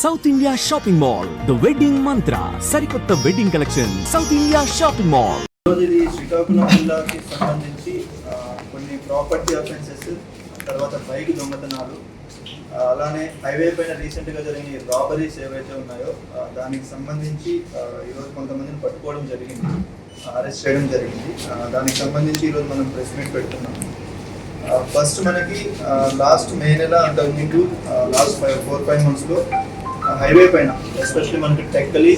South India shopping mall the wedding మంత్ర సరికొత్త wedding collection south India shopping mall. ఇది శ్రీకాకుళం జిల్లాకి సంబంధించి కొన్ని ప్రాపర్టీ అఫెన్సెస్, తర్వాత బైక్ దొంగతనాలు, అలానే హైవే పైన రీసెంట్గా జరిగిన రాబరీస్ ఏవైతే ఉన్నాయో దానికి సంబంధించి ఈరోజు కొంతమందిని పట్టుకోవడం జరిగింది, అరెస్ట్ చేయడం జరిగింది. దానికి సంబంధించి ఈరోజు మనం ప్రెస్ మీట్ పెడుతున్నాం. ఫస్ట్ మనకి లాస్ట్ మే నెల అంతకుముందు లాస్ట్ 4-5 మంత్స్లో హైవే పైన ఎస్పెషల్లీ మనకి టెక్కలి,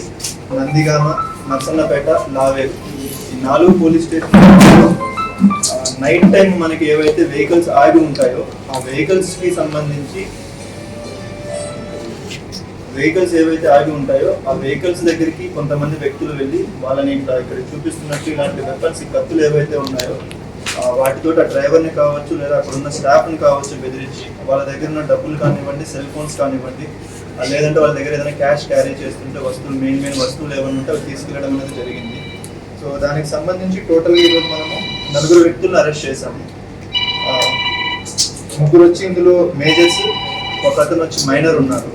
నందిగామ, నర్సన్నపేట, లావేరు ఈ 4 పోలీస్ స్టేషన్లో నైట్ టైం మనకి ఏవైతే వెహికల్స్ ఆగి ఉంటాయో ఆ వెహికల్స్కి సంబంధించి ఏవైతే ఆగి ఉంటాయో ఆ వెహికల్స్ దగ్గరికి కొంతమంది వ్యక్తులు వెళ్ళి వాళ్ళని ఇక్కడ చూపిస్తున్నట్టు ఇలాంటి వెపన్స్, కత్తులు ఏవైతే ఉన్నాయో వాటితో ఆ డ్రైవర్ని కావచ్చు లేదా అక్కడ ఉన్న స్టాఫ్ని కావచ్చు బెదిరించి వాళ్ళ దగ్గర ఉన్న డబ్బులు కానివ్వండి, సెల్ ఫోన్స్ కానివ్వండి, లేదంటే వాళ్ళ దగ్గర ఏదైనా క్యాష్ క్యారీ చేస్తుంటే వస్తువులు, మెయిన్ వస్తువులు ఏమైనా ఉంటే అవి తీసుకెళ్ళడం అనేది జరిగింది. సో దానికి సంబంధించి టోటల్గా ఈరోజు మనము 4 వ్యక్తులను అరెస్ట్ చేశాము. 3 వచ్చి ఇందులో మేజర్స్, ఒక అతను వచ్చి మైనర్ ఉన్నారు.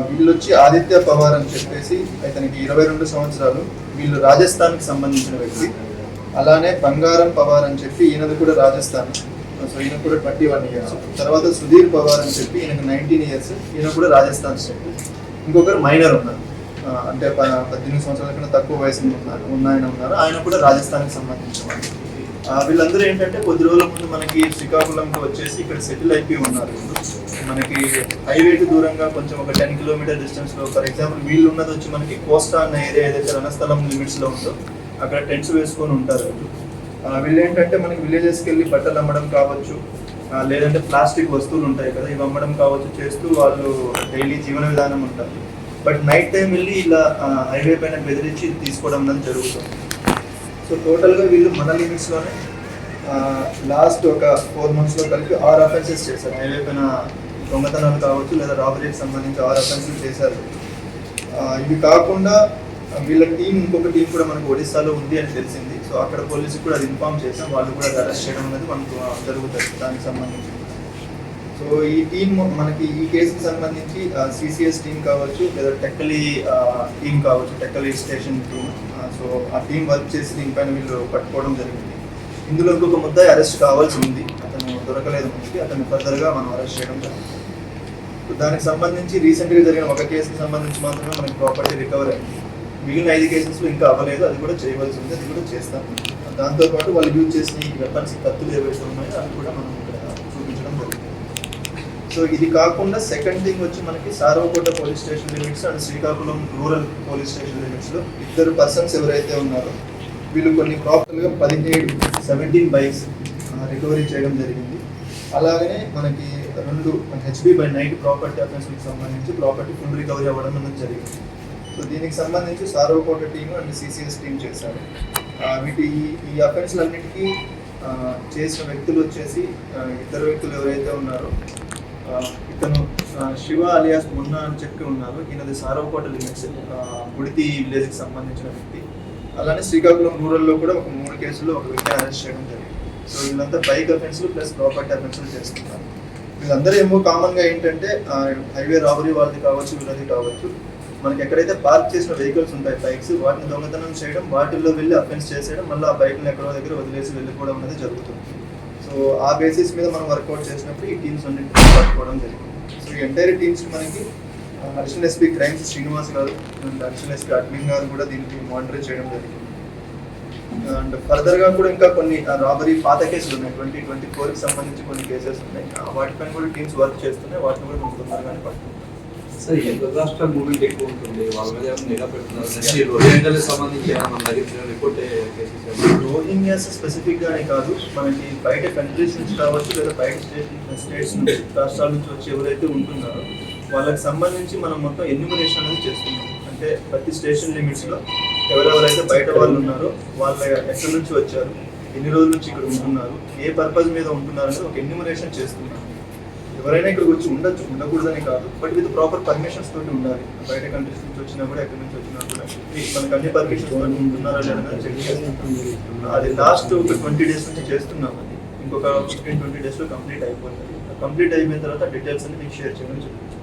వీళ్ళు వచ్చి ఆదిత్య పవార్ అని చెప్పేసి అతనికి 22 సంవత్సరాలు, వీళ్ళు రాజస్థాన్కి సంబంధించిన వ్యక్తి. అలానే బంగారం పవార్ అని చెప్పి ఈయనది కూడా రాజస్థాన్, సో ఈయన కూడా 21 ఇయర్స్. తర్వాత సుధీర్ పవార్ అని చెప్పి ఈయనకు 19 ఇయర్స్, ఈయన కూడా రాజస్థాన్ స్టేట్. ఇంకొకరు మైనర్ ఉన్నారు, అంటే 18 సంవత్సరాల కన్నా తక్కువ వయసు ఉన్నాయన ఉన్నారు, ఆయన కూడా రాజస్థాన్కి సంబంధించిన వాళ్ళు. వీళ్ళందరూ ఏంటంటే కొద్ది రోజుల ముందు మనకి శ్రీకాకుళంలో వచ్చేసి ఇక్కడ సెటిల్ అయిపోయి ఉన్నారు. మనకి హైవేకి దూరంగా కొంచెం ఒక 10 కిలోమీటర్ డిస్టెన్స్లో, ఫర్ ఎగ్జాంపుల్ వీళ్ళు ఉన్నది వచ్చి మనకి కోస్టా అన్న ఏరియా ఏదైతే రణస్థలం లిమిట్స్లో ఉందో అక్కడ టెంట్స్ వేసుకొని ఉంటారు. వీళ్ళు ఏంటంటే మనకి విలేజెస్కి వెళ్ళి బట్టలు అమ్మడం కావచ్చు, లేదంటే ప్లాస్టిక్ వస్తువులు ఉంటాయి కదా, ఇవి అమ్మడం కావచ్చు చేస్తూ వాళ్ళు డైలీ జీవన విధానం ఉంటుంది. బట్ నైట్ టైం వెళ్ళి ఇలా హైవే పైన బెదిరించి తీసుకోవడం అనేది జరుగుతుంది. సో టోటల్గా వీళ్ళు మన లిమిట్స్లోనే లాస్ట్ ఒక 4 మంత్స్లో కలిపి 6 అఫెన్సెస్ చేశారు. హైవే పైన దొంగతనాలు కావచ్చు లేదా రాబరీకి సంబంధించి 6 అఫెన్సెస్ చేశారు. ఇవి కాకుండా వీళ్ళ టీం, ఇంకొక టీం కూడా మనకు ఒడిస్సాలో ఉంది అని తెలిసింది. సో అక్కడ పోలీసుకి కూడా అది ఇన్ఫార్మ్ చేసాం, వాళ్ళు కూడా అరెస్ట్ చేయడం అనేది మనకు జరుగుతుంది దానికి సంబంధించి. సో ఈ టీం మనకి ఈ కేసుకి సంబంధించి సిసిఎస్ టీం కావచ్చు లేదా టెక్కలి టీం కావచ్చు, టెక్కలి స్టేషన్ టీం, సో ఆ టీం వర్క్ చేసి దీనిపైన వీళ్ళు పట్టుకోవడం జరిగింది. ఇందులో ఇంకొక ముద్దాయి అరెస్ట్ కావాల్సి ఉంది, అతను దొరకలేదు మనకి, అతను ఫర్దర్గా మనం అరెస్ట్ చేయడం జరిగింది. దానికి సంబంధించి రీసెంట్గా జరిగిన ఒక కేసుకి సంబంధించి మాత్రమే మనకి ప్రాపర్టీ రికవర్ అయింది. మిగిలిన 5 కేసెస్లో ఇంకా అవ్వలేదు, అది కూడా చేయవలసి ఉంది, అది కూడా చేస్తాము. దాంతోపాటు వాళ్ళు యూజ్ చేసిన ఈ వెపన్స్, కత్తులు ఏవైతే ఉన్నాయో అవి కూడా మనం ఇక్కడ చూపించడం జరుగుతుంది. సో ఇది కాకుండా సెకండ్ థింగ్ వచ్చి మనకి Saravakota police station limits and Srikakulam rural police station లిమిట్స్లో 2 పర్సన్స్ ఎవరైతే ఉన్నారో వీళ్ళు కొన్ని ప్రాపర్గా 17 బైక్స్ రికవరీ చేయడం జరిగింది. అలాగనే మనకి 2 హెచ్బి బై నైట్ ప్రాపర్టీ అఫెన్స్కి సంబంధించి ప్రాపర్టీ ఫుల్ రికవరీ అవ్వడం అనేది జరిగింది. సో దీనికి సంబంధించి Saravakota team and CCS team చేశారు. ఈ అఫెన్స్లన్నిటికీ చేసిన వ్యక్తులు వచ్చేసి 2 వ్యక్తులు ఎవరైతే ఉన్నారో, ఇతను శివ అలియాస్ మున్నా అని చెప్పి ఉన్నారు, ఈయనది సారవకోట లిమిట్స్ గుడితి విలేజ్కి సంబంధించిన వ్యక్తి. అలానే శ్రీకాకుళం రూరల్లో కూడా ఒక 3 కేసుల్లో ఒక వ్యక్తి అరెస్ట్ చేయడం జరిగింది. సో వీళ్ళంతా బైక్ అఫెన్స్లు ప్లస్ ప్రాపర్టీ అఫెన్స్లు చేస్తున్నారు. వీళ్ళందరూ ఏమో కామన్గా ఏంటంటే హైవే రాబరీ వాళ్ళది కావచ్చు, వీళ్ళది కావచ్చు, మనకి ఎక్కడైతే పార్క్ చేసిన వెహికల్స్ ఉంటాయి బైక్స్, వాటిని దొంగతనం చేయడం, వాటిల్లో వెళ్ళి అఫెన్స్ చేసేయడం, మళ్ళీ ఆ బైక్ని ఎక్కడో దగ్గర వదిలేసి వెళ్ళిపోవడం అనేది జరుగుతుంది. సో ఆ బేసిస్ మీద మనం వర్కౌట్ చేసినప్పుడు ఈ టీమ్స్ అన్నింటినీ పట్టుకోవడం జరిగింది. సో ఈ ఎంటైర్ టీమ్స్ మనకి అడిషనల్ ఎస్పీ క్రైమ్స్ శ్రీనివాస్ గారు అండ్ అడిషనల్ ఎస్పీ అడ్మిన్ గారు కూడా దీనికి మానిటర్ చేయడం జరిగింది. అండ్ ఫర్దర్గా కూడా ఇంకా కొన్ని రాబరీ పాత కేసులు ఉన్నాయి, 2024కి సంబంధించి కొన్ని కేసెస్ ఉన్నాయి, వాటిపైన కూడా టీమ్స్ వర్క్ చేస్తున్నాయి, వాటిని కూడా మనం తొందరగానే పట్టుకుంటాం. సార్ ఇంటర్నేషనల్ మూవ్మెంట్ ఎక్కువ ఉంటుంది, వాళ్ళ మీద నిఘా పెడుతున్నారు, సంబంధించి రోహింగ్యాస్ స్పెసిఫిక్గానే కాదు, మనకి బయట కంట్రీస్ నుంచి కావచ్చు లేదా బయట స్టేట్స్ నుంచి, రాష్ట్రాల నుంచి వచ్చి ఎవరైతే ఉంటున్నారో వాళ్ళకి సంబంధించి మనం మొత్తం ఎన్యూమరేషన్ అనేది చేస్తున్నాం. అంటే ప్రతి స్టేషన్ లిమిట్స్లో ఎవరెవరైతే బయట వాళ్ళు ఉన్నారో వాళ్ళ ఎక్కడి నుంచి వచ్చారు, ఎన్ని రోజుల నుంచి ఇక్కడ ఉంటున్నారు, ఏ పర్పస్ మీద ఉంటున్నారు అనేది ఒక ఎన్యూమరేషన్ చేస్తున్నాం. ఎవరైనా ఇక్కడికి వచ్చి ఉండొచ్చు, ఉండకూడదని కాదు, బట్ విత్ ప్రాపర్ పర్మిషన్స్ తోటి ఉండాలి. బయట కంట్రీస్ నుంచి వచ్చినా కూడా, ఎక్కడి నుంచి వచ్చినా కూడా మనకు అన్ని పర్మిషన్స్ తోటి ఉంటున్నారా లేదా చెక్ చేస్తున్నాం. అది లాస్ట్ ఒక 20 days నుంచి చేస్తున్నాం. అది ఇంకొక 15-20 daysలో కంప్లీట్ అయిపోతుంది. కంప్లీట్ అయిపోయిన తర్వాత డీటెయిల్స్ అన్ని మీకు షేర్ చేయడం జరుగుతుంది.